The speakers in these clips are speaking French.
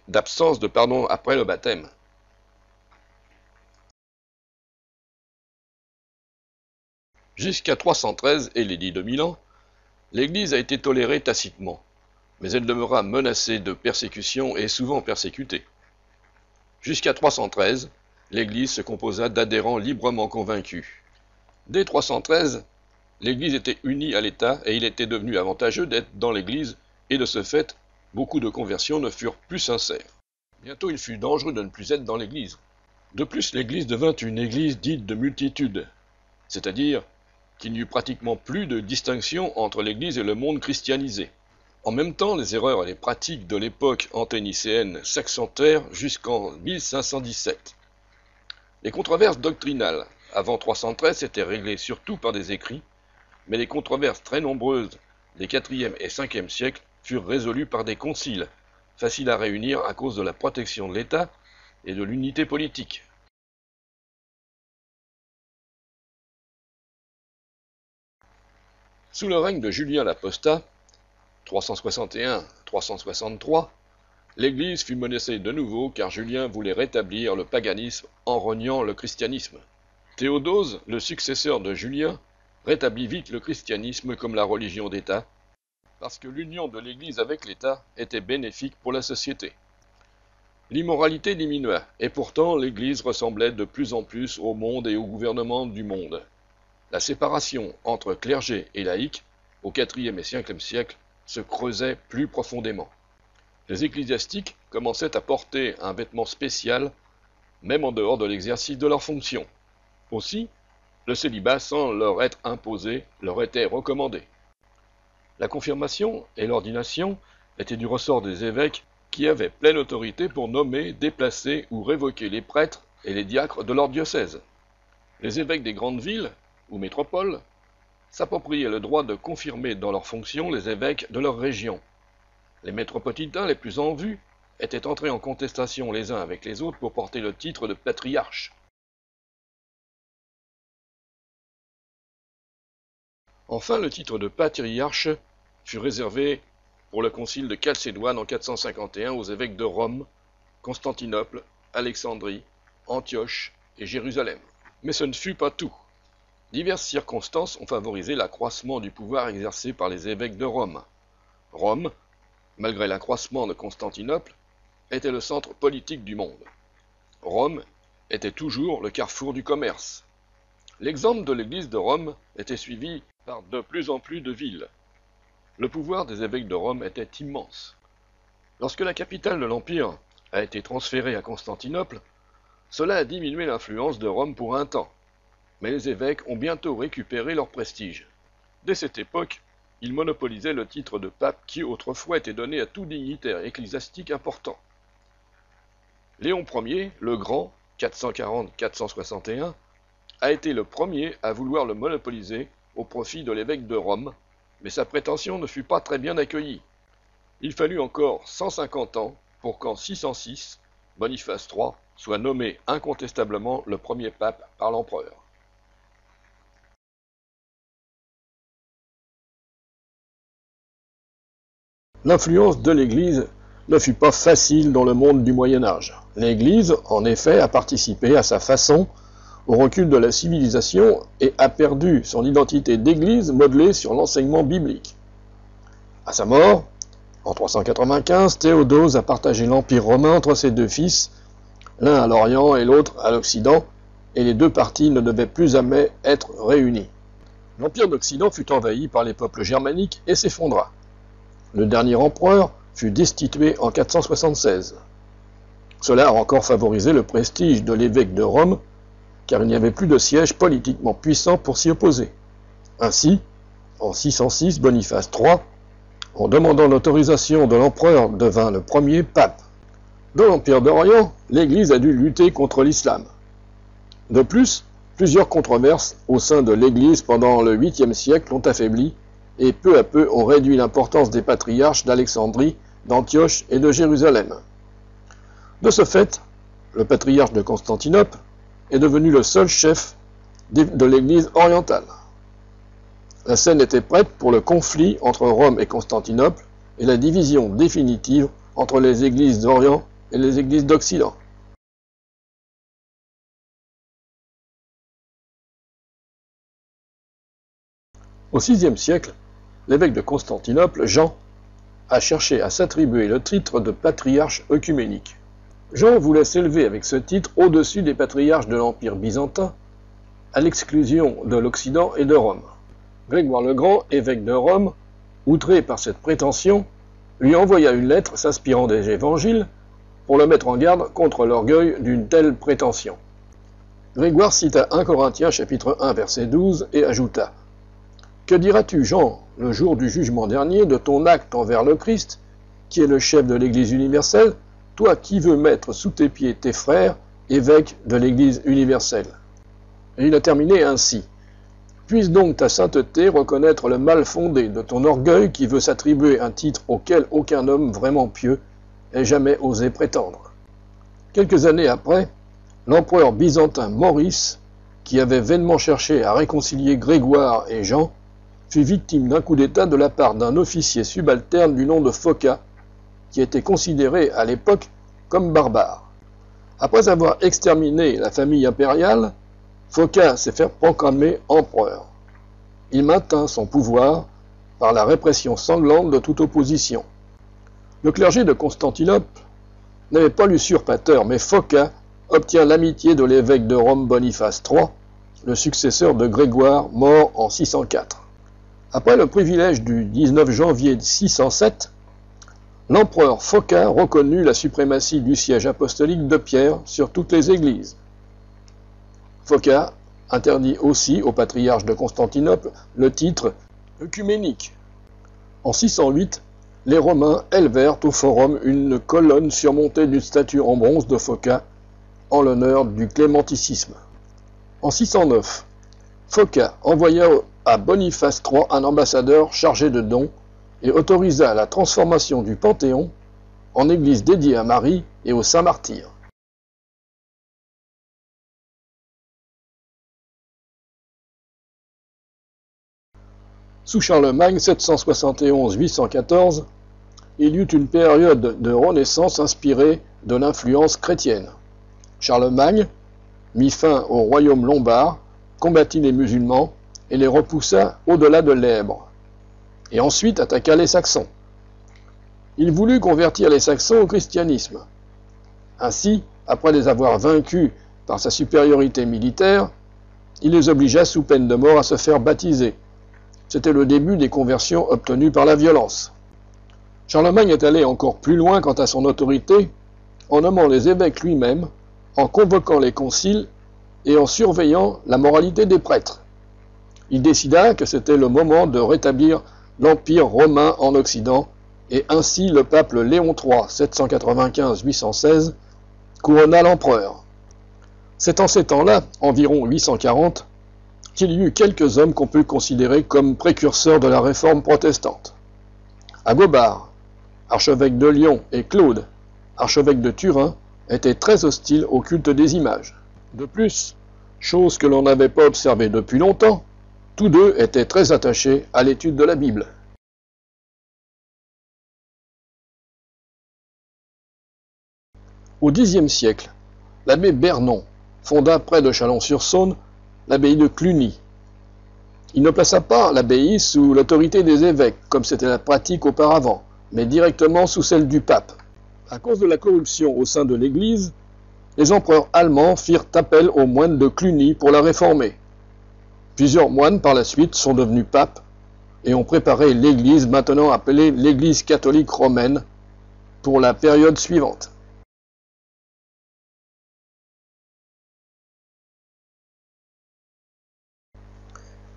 d'absence de pardon après le baptême. Jusqu'à 313 et l'édit de Milan, l'Église a été tolérée tacitement, mais elle demeura menacée de persécution et souvent persécutée. Jusqu'à 313, l'Église se composa d'adhérents librement convaincus. Dès 313, l'Église était unie à l'État et il était devenu avantageux d'être dans l'Église, et de ce fait, beaucoup de conversions ne furent plus sincères. Bientôt il fut dangereux de ne plus être dans l'Église. De plus, l'Église devint une Église dite de multitude, c'est-à-dire qu'il n'y eut pratiquement plus de distinction entre l'Église et le monde christianisé. En même temps, les erreurs et les pratiques de l'époque anténicéenne s'accentuèrent jusqu'en 1517. Les controverses doctrinales avant 313 étaient réglées surtout par des écrits, mais les controverses très nombreuses des 4e et 5e siècles furent résolues par des conciles, faciles à réunir à cause de la protection de l'État et de l'unité politique. Sous le règne de Julien l'Apostat, 361-363, l'Église fut menacée de nouveau car Julien voulait rétablir le paganisme en reniant le christianisme. Théodose, le successeur de Julien, rétablit vite le christianisme comme la religion d'État, parce que l'union de l'Église avec l'État était bénéfique pour la société. L'immoralité diminua, et pourtant l'Église ressemblait de plus en plus au monde et au gouvernement du monde. La séparation entre clergé et laïcs, au IVe et Ve siècle, se creusait plus profondément. Les ecclésiastiques commençaient à porter un vêtement spécial, même en dehors de l'exercice de leurs fonctions. Aussi, le célibat, sans leur être imposé, leur était recommandé. La confirmation et l'ordination étaient du ressort des évêques qui avaient pleine autorité pour nommer, déplacer ou révoquer les prêtres et les diacres de leur diocèse. Les évêques des grandes villes ou métropoles s'appropriaient le droit de confirmer dans leurs fonctions les évêques de leur région. Les métropolitains les plus en vue étaient entrés en contestation les uns avec les autres pour porter le titre de patriarche. Enfin, le titre de patriarche fut réservé pour le concile de Chalcédoine en 451 aux évêques de Rome, Constantinople, Alexandrie, Antioche et Jérusalem. Mais ce ne fut pas tout. Diverses circonstances ont favorisé l'accroissement du pouvoir exercé par les évêques de Rome. Rome, malgré l'accroissement de Constantinople, était le centre politique du monde. Rome était toujours le carrefour du commerce. L'exemple de l'Église de Rome était suivi par de plus en plus de villes. Le pouvoir des évêques de Rome était immense. Lorsque la capitale de l'Empire a été transférée à Constantinople, cela a diminué l'influence de Rome pour un temps, mais les évêques ont bientôt récupéré leur prestige. Dès cette époque, ils monopolisaient le titre de pape qui autrefois était donné à tout dignitaire ecclésiastique important. Léon Ier, le Grand, 440-461, a été le premier à vouloir le monopoliser au profit de l'évêque de Rome, mais sa prétention ne fut pas très bien accueillie. Il fallut encore 150 ans pour qu'en 606, Boniface III soit nommé incontestablement le premier pape par l'empereur. L'influence de l'Église ne fut pas facile dans le monde du Moyen Âge. L'Église, en effet, a participé à sa façon au recul de la civilisation et a perdu son identité d'Église modelée sur l'enseignement biblique. À sa mort, en 395, Théodose a partagé l'Empire romain entre ses deux fils, l'un à l'Orient et l'autre à l'Occident, et les deux parties ne devaient plus jamais être réunies. L'Empire d'Occident fut envahi par les peuples germaniques et s'effondra. Le dernier empereur fut destitué en 476. Cela a encore favorisé le prestige de l'évêque de Rome, car il n'y avait plus de siège politiquement puissant pour s'y opposer. Ainsi, en 606, Boniface III, en demandant l'autorisation de l'empereur, devint le premier pape. Dans l'Empire d'Orient, l'Église a dû lutter contre l'islam. De plus, plusieurs controverses au sein de l'Église pendant le 8e siècle l'ont affaibli et peu à peu ont réduit l'importance des patriarches d'Alexandrie, d'Antioche et de Jérusalem. De ce fait, le patriarche de Constantinople est devenu le seul chef de l'Église orientale. La scène était prête pour le conflit entre Rome et Constantinople et la division définitive entre les églises d'Orient et les églises d'Occident. Au VIe siècle, l'évêque de Constantinople, Jean, a cherché à s'attribuer le titre de patriarche œcuménique. Jean voulait s'élever avec ce titre au-dessus des patriarches de l'Empire byzantin, à l'exclusion de l'Occident et de Rome. Grégoire le Grand, évêque de Rome, outré par cette prétention, lui envoya une lettre s'inspirant des évangiles pour le mettre en garde contre l'orgueil d'une telle prétention. Grégoire cita 1 Corinthiens chapitre 1 verset 12 et ajouta « Que diras-tu, Jean, le jour du jugement dernier, de ton acte envers le Christ, qui est le chef de l'Église universelle, toi qui veux mettre sous tes pieds tes frères, évêques de l'Église universelle ?» Et il a terminé ainsi. « Puisse donc ta sainteté reconnaître le mal fondé de ton orgueil qui veut s'attribuer un titre auquel aucun homme vraiment pieux ait jamais osé prétendre. » Quelques années après, l'empereur byzantin Maurice, qui avait vainement cherché à réconcilier Grégoire et Jean, fut victime d'un coup d'État de la part d'un officier subalterne du nom de Phocas, qui était considéré à l'époque comme barbare. Après avoir exterminé la famille impériale, Phocas s'est fait proclamer empereur. Il maintint son pouvoir par la répression sanglante de toute opposition. Le clergé de Constantinople n'avait pas l'usurpateur, mais Phocas obtient l'amitié de l'évêque de Rome Boniface III, le successeur de Grégoire, mort en 604. Après le privilège du 19 janvier 607, l'empereur Phocas reconnut la suprématie du siège apostolique de Pierre sur toutes les églises. Phocas interdit aussi au patriarche de Constantinople le titre œcuménique. En 608, les Romains élevèrent au forum une colonne surmontée d'une statue en bronze de Phocas en l'honneur du clémenticisme. En 609, Phocas envoya à Boniface III un ambassadeur chargé de dons et autorisa la transformation du Panthéon en église dédiée à Marie et aux saints martyrs. Sous Charlemagne 771-814, il y eut une période de renaissance inspirée de l'influence chrétienne. Charlemagne mit fin au royaume lombard, combattit les musulmans et les repoussa au-delà de l'Èbre, et ensuite attaqua les Saxons. Il voulut convertir les Saxons au christianisme. Ainsi, après les avoir vaincus par sa supériorité militaire, il les obligea sous peine de mort à se faire baptiser. C'était le début des conversions obtenues par la violence. Charlemagne est allé encore plus loin quant à son autorité, en nommant les évêques lui-même, en convoquant les conciles et en surveillant la moralité des prêtres. Il décida que c'était le moment de rétablir l'Empire romain en Occident, et ainsi le pape Léon III, 795-816, couronna l'empereur. C'est en ces temps-là, environ 840, qu'il y eut quelques hommes qu'on peut considérer comme précurseurs de la réforme protestante. Agobard, archevêque de Lyon, et Claude, archevêque de Turin, étaient très hostiles au culte des images. De plus, chose que l'on n'avait pas observée depuis longtemps, tous deux étaient très attachés à l'étude de la Bible. Au Xe siècle, l'abbé Bernon fonda près de Chalon-sur-Saône l'abbaye de Cluny. Il ne plaça pas l'abbaye sous l'autorité des évêques, comme c'était la pratique auparavant, mais directement sous celle du pape. À cause de la corruption au sein de l'Église, les empereurs allemands firent appel aux moines de Cluny pour la réformer. Plusieurs moines par la suite sont devenus papes et ont préparé l'Église maintenant appelée l'Église catholique romaine pour la période suivante.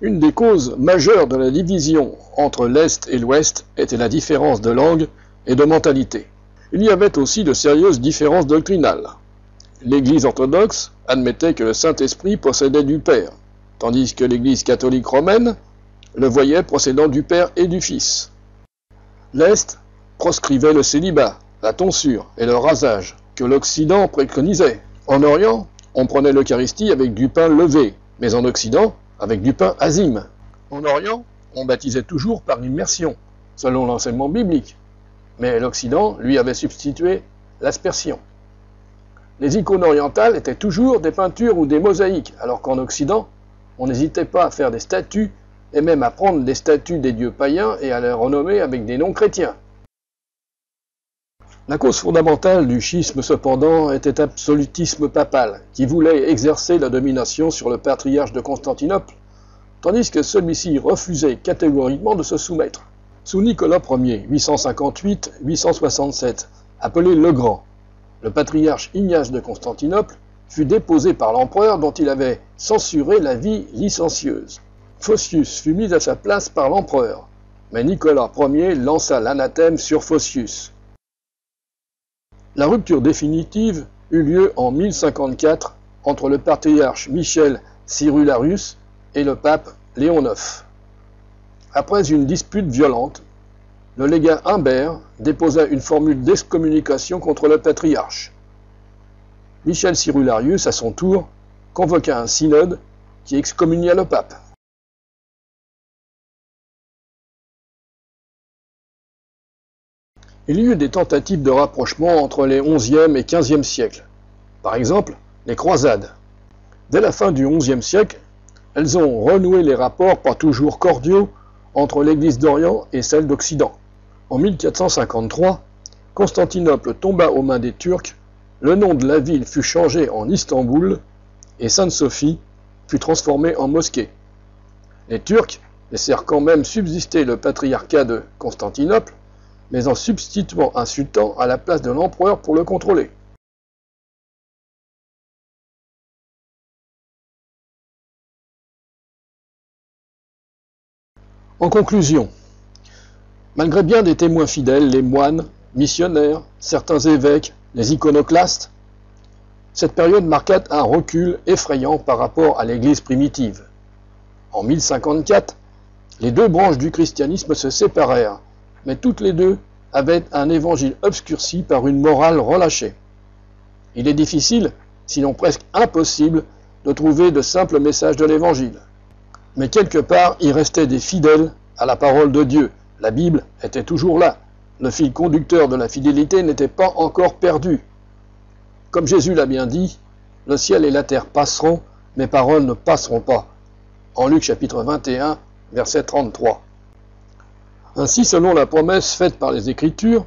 Une des causes majeures de la division entre l'Est et l'Ouest était la différence de langue et de mentalité. Il y avait aussi de sérieuses différences doctrinales. L'Église orthodoxe admettait que le Saint-Esprit procédait du Père, tandis que l'Église catholique romaine le voyait procédant du Père et du Fils. L'Est proscrivait le célibat, la tonsure et le rasage, que l'Occident préconisait. En Orient, on prenait l'Eucharistie avec du pain levé, mais en Occident, avec du pain azime. En Orient, on baptisait toujours par immersion, selon l'enseignement biblique, mais l'Occident lui avait substitué l'aspersion. Les icônes orientales étaient toujours des peintures ou des mosaïques, alors qu'en Occident, on n'hésitait pas à faire des statues et même à prendre des statues des dieux païens et à les renommer avec des noms chrétiens. La cause fondamentale du schisme, cependant, était absolutisme papal, qui voulait exercer la domination sur le patriarche de Constantinople, tandis que celui-ci refusait catégoriquement de se soumettre. Sous Nicolas Ier, 858-867, appelé le Grand, le patriarche Ignace de Constantinople fut déposé par l'empereur dont il avait censuré la vie licencieuse. Photius fut mis à sa place par l'empereur, mais Nicolas Ier lança l'anathème sur Photius. La rupture définitive eut lieu en 1054 entre le patriarche Michel Cyrularius et le pape Léon IX. Après une dispute violente, le légat Humbert déposa une formule d'excommunication contre le patriarche. Michel Cyrularius, à son tour, convoqua un synode qui excommunia le pape. Il y eut des tentatives de rapprochement entre les XIe et XVe siècles. Par exemple, les croisades. Dès la fin du XIe siècle, elles ont renoué les rapports pas toujours cordiaux entre l'Église d'Orient et celle d'Occident. En 1453, Constantinople tomba aux mains des Turcs, le nom de la ville fut changé en Istanbul et Sainte-Sophie fut transformée en mosquée. Les Turcs laissèrent quand même subsister le patriarcat de Constantinople, mais en substituant un sultan à la place de l'empereur pour le contrôler. En conclusion, malgré bien des témoins fidèles, les moines, missionnaires, certains évêques, les iconoclastes, cette période marqua un recul effrayant par rapport à l'Église primitive. En 1054, les deux branches du christianisme se séparèrent, mais toutes les deux avaient un évangile obscurci par une morale relâchée. Il est difficile, sinon presque impossible, de trouver de simples messages de l'évangile. Mais quelque part, il restait des fidèles à la parole de Dieu. La Bible était toujours là. Le fil conducteur de la fidélité n'était pas encore perdu. Comme Jésus l'a bien dit, le ciel et la terre passeront, mes paroles ne passeront pas. En Luc chapitre 21, verset 33. Ainsi, selon la promesse faite par les Écritures,